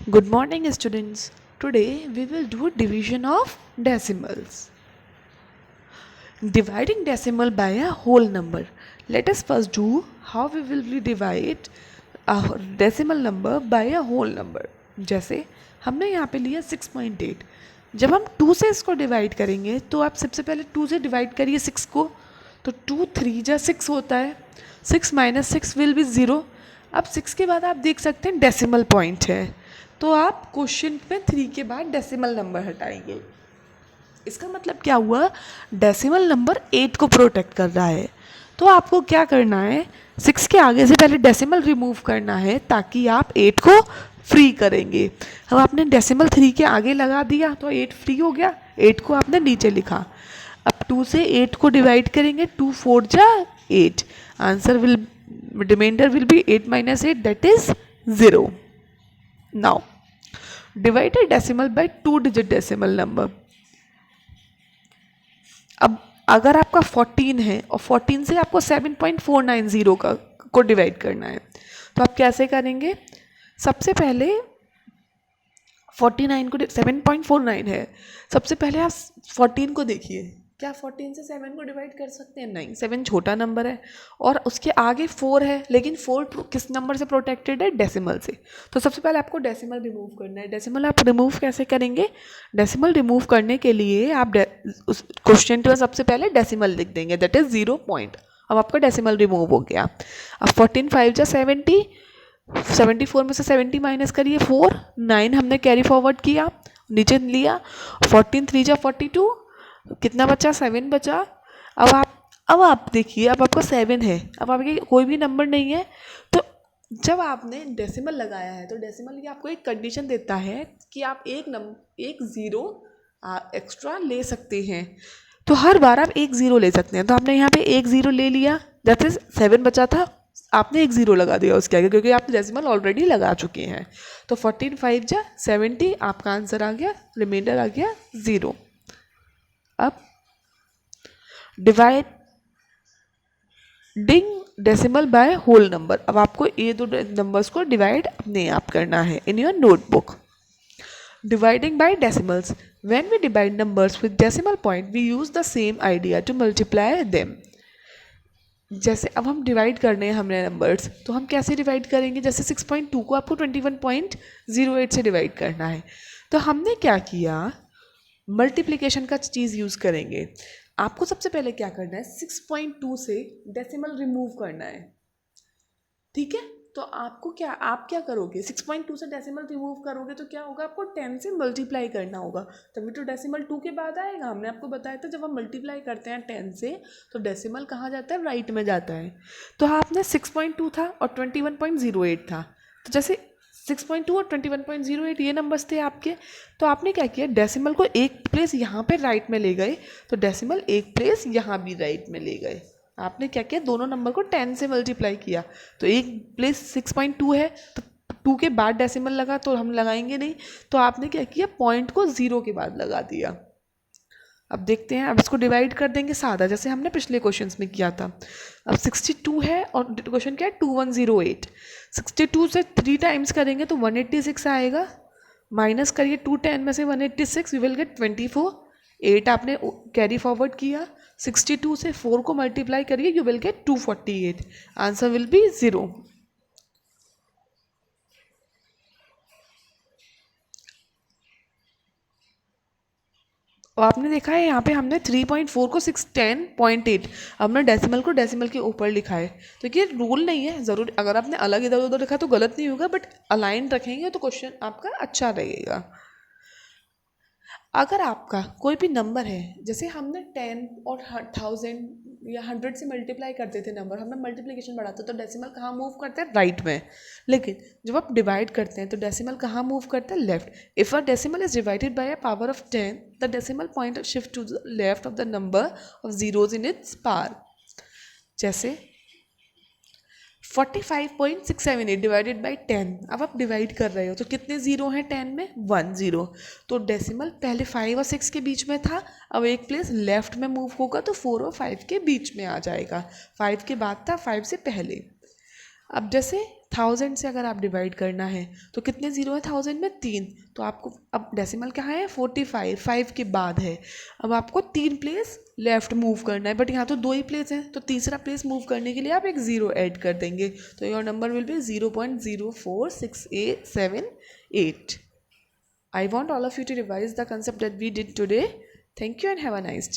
Good morning, students. Today we will do division of decimals. Dividing decimal by a whole number. Let us first do how we will divide a decimal number by a whole number. जैसे हमने यहाँ पे लिया 6.8. जब हम 2 से इसको divide करेंगे तो आप सबसे पहले 2 से डिवाइड करिए 6 को, तो 2 3 जा 6 होता है. 6 माइनस 6 विल बी 0. अब 6 के बाद आप देख सकते हैं डेसिमल पॉइंट है, तो आप क्वेश्चन में 3 के बाद डेसिमल नंबर हटाएंगे. इसका मतलब क्या हुआ, डेसिमल नंबर 8 को प्रोटेक्ट कर रहा है. तो आपको क्या करना है, 6 के आगे से पहले डेसिमल रिमूव करना है ताकि आप 8 को फ्री करेंगे. अब आपने डेसिमल 3 के आगे लगा दिया तो 8 फ्री हो गया. 8 को आपने नीचे लिखा. अब 2 से 8 को डिवाइड करेंगे, 2 4 जा 8. Answer will remainder will be 8 minus 8, that is 0. Now divide a decimal by 2-digit decimal number. अब अगर आपका 14 है और 14 से आपको 7.490 को डिवाइड करना है, तो आप कैसे करेंगे. सबसे पहले 49 को 7.49 है, सबसे पहले आप 14 को देखिए. क्या 14 से 7 को डिवाइड कर सकते हैं? नहीं, 7 छोटा नंबर है और उसके आगे 4 है, लेकिन 4 किस नंबर से प्रोटेक्टेड है? डेसिमल से. तो सबसे पहले आपको डेसिमल रिमूव करना है. डेसिमल आप रिमूव कैसे करेंगे? डेसिमल रिमूव करने के लिए आप उस क्वेश्चन के सबसे पहले डेसिमल लिख देंगे, दैट इज 0 पॉइंट. अब आपका डेसिमल रिमूव हो गया. अब 14 5 जा 70, 74 में से 70 माइनस करिए 4, 9 हमने कैरी फॉरवर्ड किया, नीचे लिया. 14 3 जा 42, कितना बचा? 7 बचा. अब आप देखिए, अब आपका 7 है, अब आपके कोई भी नंबर नहीं है. तो जब आपने डेसिमल लगाया है तो डेसिमल ये आपको एक कंडीशन देता है कि आप एक ज़ीरो एक्स्ट्रा ले सकते हैं. तो हर बार आप एक ज़ीरो ले सकते हैं. तो आपने यहाँ पे एक ज़ीरो ले लिया, दैट इज 7 बचा था, आपने एक ज़ीरो लगा दिया उसके आगे, क्योंकि आप डेसिमल ऑलरेडी लगा चुके हैं. तो 14 5 जा 70, आपका आंसर आ गया, रिमाइंडर आ गया 0. अब dividing decimal by whole number. अब आपको ये दो नंबर्स को डिवाइड अपने आप करना है in your notebook. Dividing by decimals. When we divide numbers with decimal point we use the same idea to multiply them. जैसे अब हम डिवाइड करने हैं हमने नंबर्स, तो हम कैसे डिवाइड करेंगे? जैसे 6.2 को आपको 21.08 से डिवाइड करना है, तो हमने क्या किया, मल्टीप्लिकेशन का चीज़ यूज़ करेंगे. आपको सबसे पहले क्या करना है, 6.2 से डेसिमल रिमूव करना है. ठीक है, तो आप क्या करोगे, 6.2 से डेसिमल रिमूव करोगे तो क्या होगा, आपको 10 से मल्टीप्लाई करना होगा, तभी तो डेसिमल 2 के बाद आएगा. हमने आपको बताया था जब हम मल्टीप्लाई करते हैं 10 से तो डेसिमल कहाँ जाता है? राइट में जाता है. तो आपने 6.2 था और 21.08 था, तो जैसे 6.2 और 21.08 ये नंबर्स थे आपके. तो आपने क्या किया, डेसिमल को एक प्लेस यहाँ पे राइट में ले गए, तो डेसिमल एक प्लेस यहाँ भी राइट में ले गए. आपने क्या किया, दोनों नंबर को 10 से मल्टीप्लाई किया. तो एक प्लेस 6.2 है, तो 2 के बाद डेसिमल लगा तो हम लगाएंगे नहीं, तो आपने क्या किया, पॉइंट को 0 के बाद लगा दिया. अब देखते हैं, अब इसको डिवाइड कर देंगे सादा, जैसे हमने पिछले क्वेश्चंस में किया था. अब 62 है और क्वेश्चन क्या है, 2108. 62 से 3 टाइम्स करेंगे तो 186 आएगा. माइनस करिए 210 में से 186, यू विल गेट 24. 8 आपने कैरी फॉरवर्ड किया. 62 से 4 को मल्टीप्लाई करिए, you will get 248. Answer will be 0. और आपने देखा है यहाँ पे हमने 3.4 को 610.8, हमने डेसिमल को डेसिमल के ऊपर लिखा है. तो ये रूल नहीं है ज़रूर, अगर आपने अलग इधर उधर लिखा तो गलत नहीं होगा, बट अलाइन रखेंगे तो क्वेश्चन आपका अच्छा रहेगा. अगर आपका कोई भी नंबर है, जैसे हमने 10 और 1000 या 100 से मल्टीप्लाई करते थे नंबर, हमने मल्टीप्लिकेशन बढ़ाते तो डेसिमल कहाँ मूव करते हैं? राइट में. लेकिन जब आप डिवाइड करते हैं तो डेसिमल कहाँ मूव करते हैं? Left. If a decimal is divided by a power of 10, the decimal point shift to the left of the number of zeros in its power. जैसे 45.678 डिवाइडेड बाई 10. अब आप डिवाइड कर रहे हो तो कितने ज़ीरो हैं 10 में? 1 ज़ीरो. तो डेसिमल पहले 5 और 6 के बीच में था, अब एक प्लेस लेफ्ट में मूव होगा तो 4 और 5 के बीच में आ जाएगा. 5 के बाद था, 5 से पहले. अब जैसे 1000 से अगर आप डिवाइड करना है तो कितने ज़ीरो है 1000 में 3, तो आपको अब डेसिमल कहाँ है 45, 5 के बाद है। अब आपको 3 प्लेस लेफ्ट मूव करना है, बट यहाँ तो 2 ही प्लेस हैं, तो तीसरा प्लेस मूव करने के लिए आप एक ज़ीरो ऐड कर देंगे, तो your number will be 0.04678। I want all of you to revise the concept that we did today. Thank you and have a nice day.